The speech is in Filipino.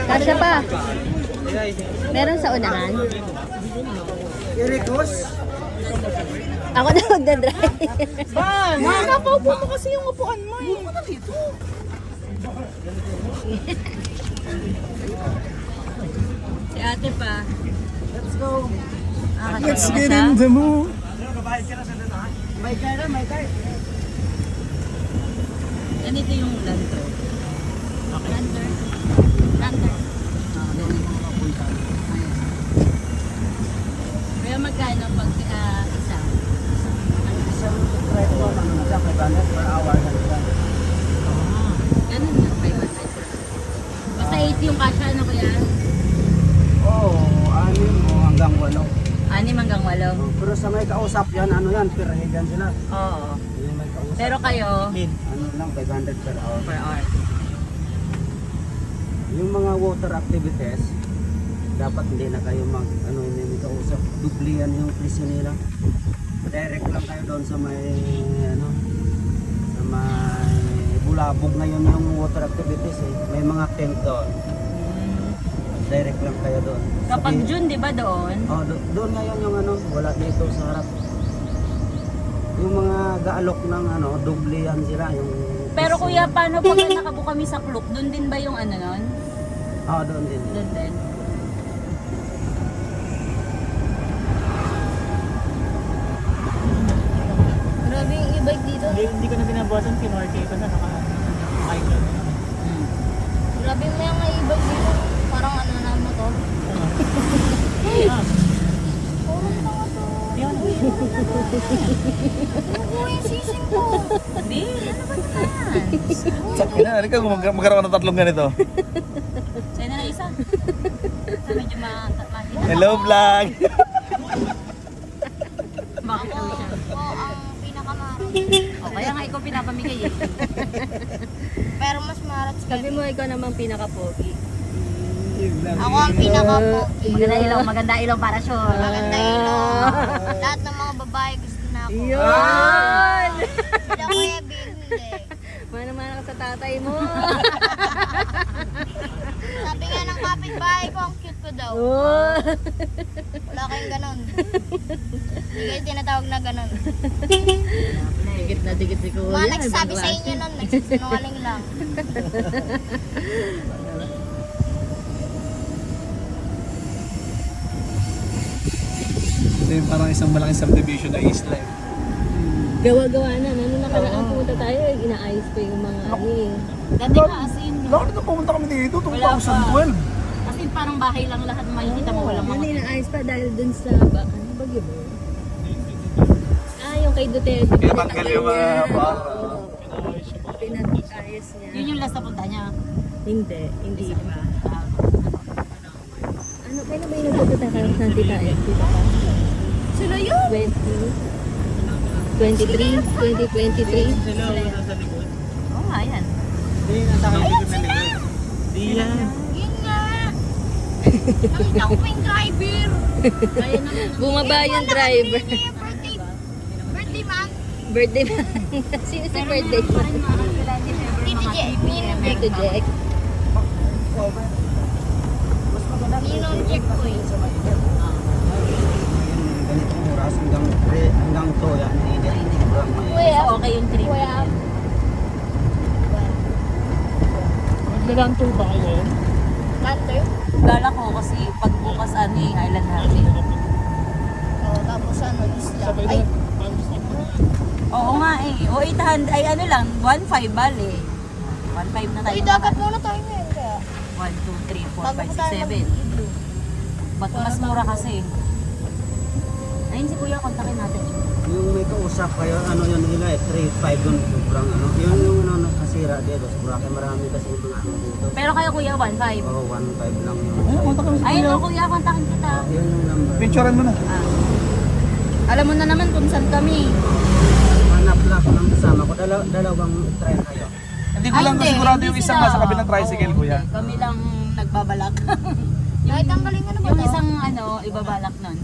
Kasya pa. Meron sa unahan. Irikos? Ako na magdadrive. Ba, nakakaupo mo kasi yung upuan mo eh. Upo na dito. Si ate pa. Let's go. Let's get in the mood. May car na, may car. Ganito yung lantern. Lantern. Lantern. Kaya magkano pag isa? Isang trip ko, ano na siya, 500 per hour. Ganun na, 500. Basta 80 yung kasya, ano kaya? Oo, 6 o hanggang 8. 6 hanggang 8. Pero sa may kausap yan, ano yan, per head yan sila. Oo. Yung may kausap. Pero kayo, Ano lang, 500 per hour. per hour. Yung mga water activities, dapat hindi na kayo mag, ano, hindi may kausap. Dublihan yung presyo nila. Direct lang kayo doon sa may, ano, sa may bulabog ngayon yung water activities eh. May mga tent doon. Direct lang kayo doon. Kapag June, di ba doon? Oh, doon ngayon yung ano, wala dito sa harap. Yung mga gaalok ng ano, dublihan sila yung. Pero kuya, paano pag nakabook kami sa Klook? Doon din ba yung ano nun? Oh, doon din. Doon din. Grabe yung e-bike dito. Hindi ko na binabawasan, kinorte ko na naka-island. Grabe mo yung e-bike dito. Parang ano na mo to. Purong tanga to. Yan. Ano po yung sising ko? Hindi, ano ba yan? Sakit na, halika magkaroon ka ng tatlong ganito. Sa'yo na lang isa. Sa medyo mahina. Hello vlog! Baka po siya. Ako ang pinakamahal. O, kaya nga ikaw pinapamigay eh. Pero mas marat sa Sabi mo ikaw namang pinaka-pogi. Ako ang pinaka-pogi. Maganda ilaw para sure. Maganda ilong. Lahat ng mga babae gusto na ako. Yun! Hindi ako ebig, hindi. Mana-mana ka sa tatay mo. Sabi nga ng kapitbahay ko, ang cute ko daw. Oh. Wala kayong ganon. Hindi kayo tinatawag na ganon. Digit na digit si Kuya. Mga nagsasabi sa inyo nun, nagsisinungaling lang. Ito yung parang isang malaking subdivision na isla eh. Gawa-gawa na. Nung nakaraan pumunta tayo, inaayos pa yung mga ano eh. Dati nga as in, Lord, nung pumunta kami dito, Wala pa. 2012. as in parang bahay lang lahat makikita mo walang mga. Yan inaayos pa dahil dun sa ano bagyo ba? Yung kay Duterte. Kaya tanggal yung mga Pinag-ayos niya. Yun yung last na punta niya. Hindi pa. Ano, kailan ba yung nagpupunta kayo sa Tita F? Tita pa? Sino yun? 2023? Sila wala sa likod. Oo nga yan. Hindi, nasa likod na likod. Di yan. Yun nga. Ang dakwing driver. Kaya naman. Bumaba yung driver. Birthday. Birthday, ma'am. Birthday ba? Sino si birthday? Tito J. Tito Jack. Ninong Jack ko eh. Ganitong oras hanggang 2 yan. Hindi sobrang may. Kuya. Okay yung trip. Kuya. Maglalang tour ba kayo? Lantern. Gala ko kasi pagbukas ano eh, Island Hopping. Oh, tapos ano, isla. Sabay Ay, na. Oo nga eh. O 800, ay ano lang, 1.5 bali. 1.5 na tayo. ay dapat muna tayo ngayon kaya. 1, 2, 3, 4, Bago 5, pa tayo 6, 7. mag-iglo. Ba't mas mura kasi? Ayun si Kuya, kontakin natin. Yung may kausap kayo, ano yun nila eh, 3-5 yun, sobrang ano. Yung ano, nakasira dito, sobrang marami kasi yung mga ano dito. Pero kayo Kuya, 1.5. Oo, 1-5 lang yun. Ayun o Kuya, kontakin kita. Yun yung number. Picturean mo na. Ah. Alam mo na naman kung saan kami. Hanap lang ako ng kasama ko, dalawang try kayo. Hindi ko lang Ay, sigurado hindi yung isang sila. nasa kabilang tricycle, Oo, kuya. hindi. Kami lang nagbabalak. Kahit ang galing ano ba Yung to? isang ano, ibabalak nun.